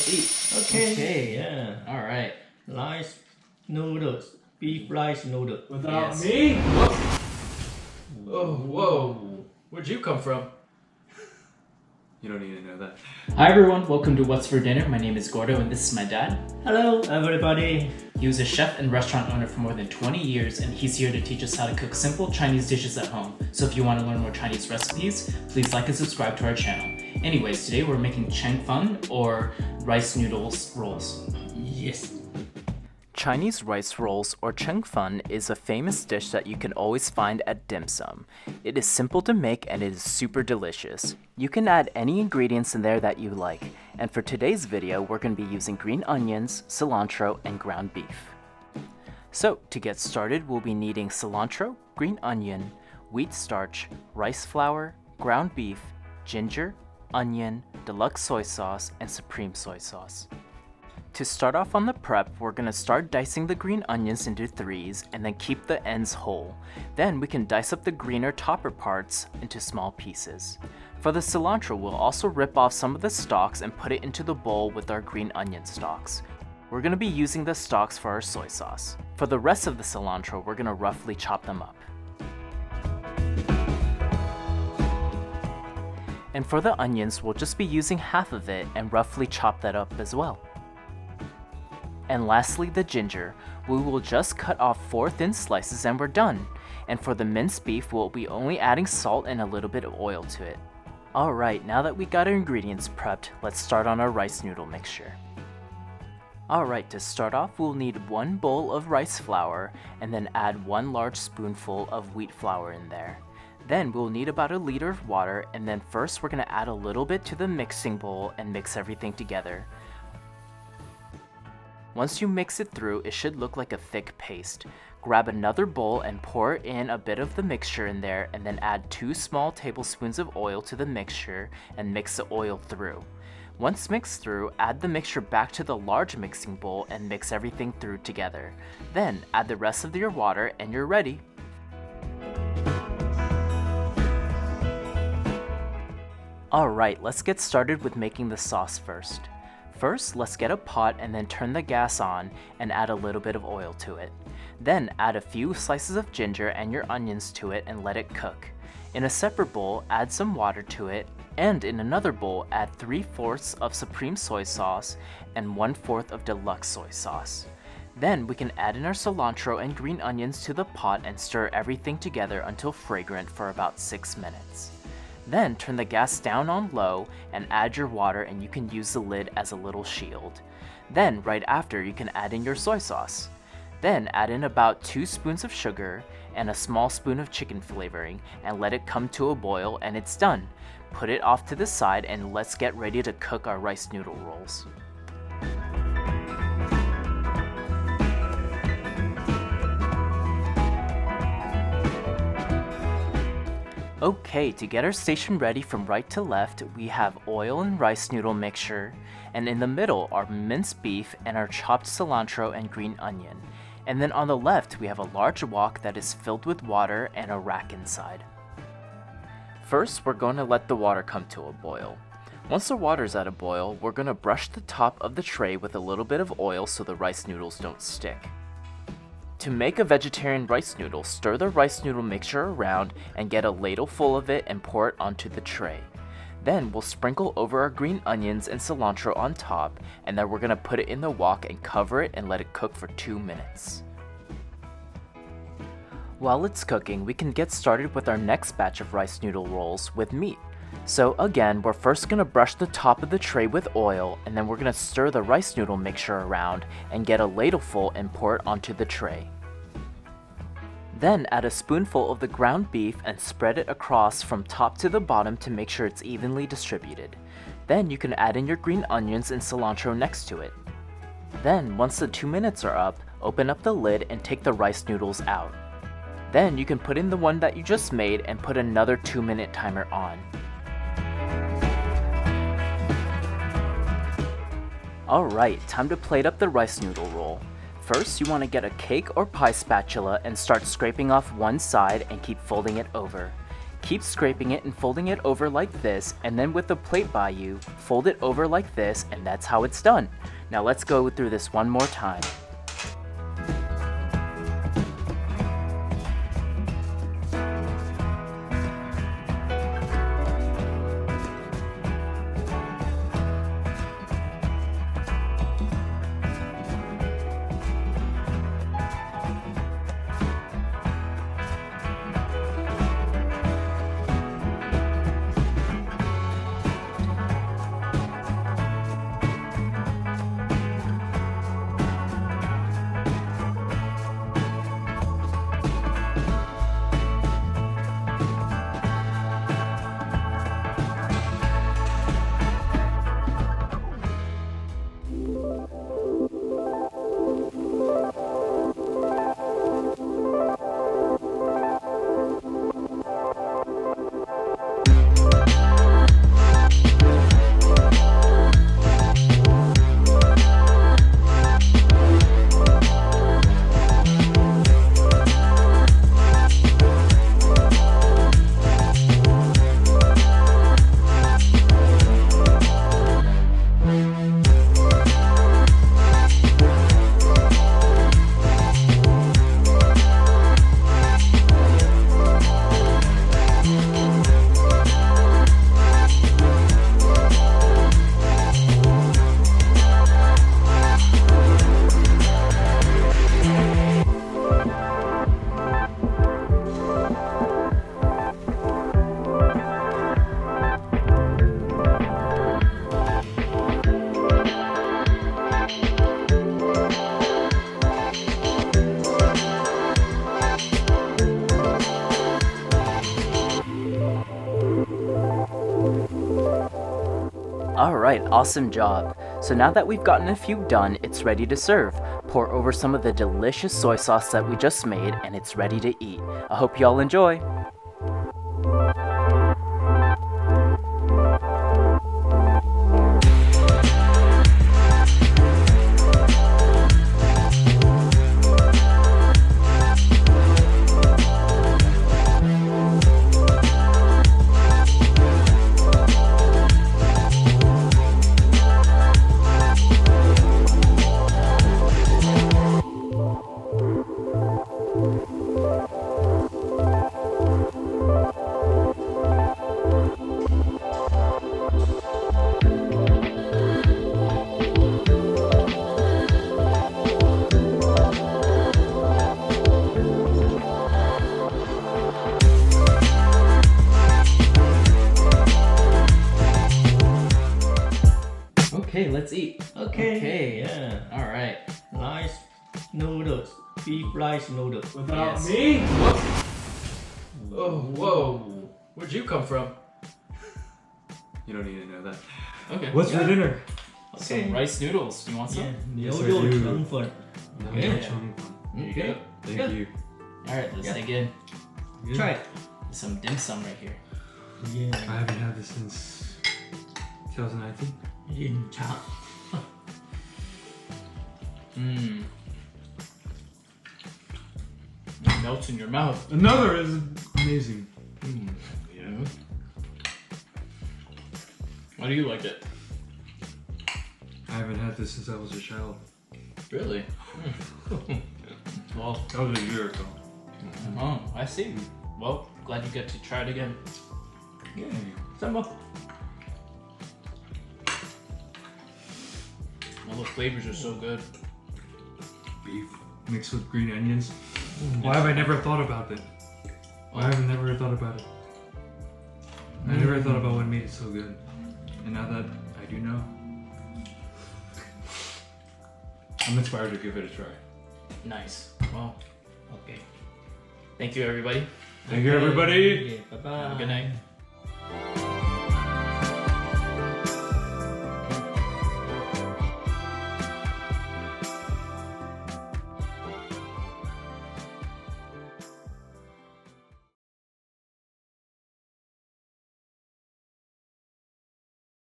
Okay. Yeah. All right. Rice noodles. Beef rice noodle. Without me? Oh, whoa. Where'd you come from? You don't need to know that. Hi everyone, welcome to What's for Dinner. My name is Gordo and this is my dad. Hello, everybody. He was a chef and restaurant owner for more than 20 years and he's here to teach us how to cook simple Chinese dishes at home. So if you want to learn more Chinese recipes, please like and subscribe to our channel. Anyways, today we're making Cheung Fun or rice noodles rolls. Yes. Chinese rice rolls or Cheung Fun is a famous dish that you can always find at dim sum. It is simple to make and it is super delicious. You can add any ingredients in there that you like. And for today's video, we're going to be using green onions, cilantro, and ground beef. So to get started, we'll be needing cilantro, green onion, wheat starch, rice flour, ground beef, ginger, onion, deluxe soy sauce, and supreme soy sauce. To start off on the prep, we're going to start dicing the green onions into threes and then keep the ends whole. Then we can dice up the greener topper parts into small pieces. For the cilantro, we'll also rip off some of the stalks and put it into the bowl with our green onion stalks. We're going to be using the stalks for our soy sauce. For the rest of the cilantro, we're going to roughly chop them up. And for the onions, we'll just be using half of it and roughly chop that up as well. And lastly, the ginger. We will just cut off 4 thin slices and we're done. And for the minced beef, we'll be only adding salt and a little bit of oil to it. Alright, now that we got our ingredients prepped, let's start on our rice noodle mixture. Alright, to start off, we'll need 1 bowl of rice flour and then add 1 large spoonful of wheat flour in there. Then we'll need about 1 liter of water, and then first we're going to add a little bit to the mixing bowl and mix everything together. Once you mix it through, it should look like a thick paste. Grab another bowl and pour in a bit of the mixture in there and then add 2 small tablespoons of oil to the mixture and mix the oil through. Once mixed through, add the mixture back to the large mixing bowl and mix everything through together. Then add the rest of your water and you're ready. Alright, let's get started with making the sauce first. First, let's get a pot and then turn the gas on and add a little bit of oil to it. Then add a few slices of ginger and your onions to it and let it cook. In a separate bowl, add some water to it, and in another bowl, add 3/4 of supreme soy sauce and 1/4 of deluxe soy sauce. Then we can add in our cilantro and green onions to the pot and stir everything together until fragrant for about 6 minutes. Then turn the gas down on low and add your water, and you can use the lid as a little shield. Then right after, you can add in your soy sauce. Then add in about 2 spoons of sugar and a small spoon of chicken flavoring and let it come to a boil and it's done. Put it off to the side and let's get ready to cook our rice noodle rolls. Okay, to get our station ready from right to left, we have oil and rice noodle mixture, and in the middle are minced beef and our chopped cilantro and green onion. And then on the left, we have a large wok that is filled with water and a rack inside. First, we're going to let the water come to a boil. Once the water's at a boil, we're going to brush the top of the tray with a little bit of oil so the rice noodles don't stick. To make a vegetarian rice noodle, stir the rice noodle mixture around and get a ladle full of it and pour it onto the tray. Then we'll sprinkle over our green onions and cilantro on top, and then we're going to put it in the wok and cover it and let it cook for 2 minutes. While it's cooking, we can get started with our next batch of rice noodle rolls with meat. So again, we're first going to brush the top of the tray with oil, and then we're going to stir the rice noodle mixture around and get a ladleful and pour it onto the tray. Then add a spoonful of the ground beef and spread it across from top to the bottom to make sure it's evenly distributed. Then you can add in your green onions and cilantro next to it. Then, once the 2 minutes are up, open up the lid and take the rice noodles out. Then you can put in the one that you just made and put another 2-minute timer on. Alright, time to plate up the rice noodle roll. First, you want to get a cake or pie spatula and start scraping off one side and keep folding it over. Keep scraping it and folding it over like this, and then with the plate by you, fold it over like this, and that's how it's done. Now let's go through this one more time. Alright, awesome job. So now that we've gotten a few done, it's ready to serve. Pour over some of the delicious soy sauce that we just made, and it's ready to eat. I hope you all enjoy. Okay, let's eat. Okay. Yeah. All right. Rice noodles. Beef rice noodles. Without Yes. me? What? Oh, whoa. Where'd you come from? You don't need to know that. Okay. What's for dinner? Some rice noodles. You want some? Yeah. Yes, I Noodle do. Cheung Fun. Yeah. There you Okay. go. Thank Yeah. you. All right, let's Yeah. dig in. Try it. Some dim sum right here. Yeah. I haven't had this since 2019. In chop. Mmm. It melts in your mouth. Another is amazing. Yeah. How do you like it? I haven't had this since I was a child. Really? Well, That was a year ago. oh, I see. Well, glad you get to try it again. Yeah. Some more. All the flavors are so good. Beef mixed with green onions. Why have I never thought about it? Why have I never thought about it? I never thought about what made it so good. And now that I do know, I'm inspired to give it a try. Nice. Well, Okay. thank you, everybody. Thank you, everybody. Yeah. Bye bye. Have a good night.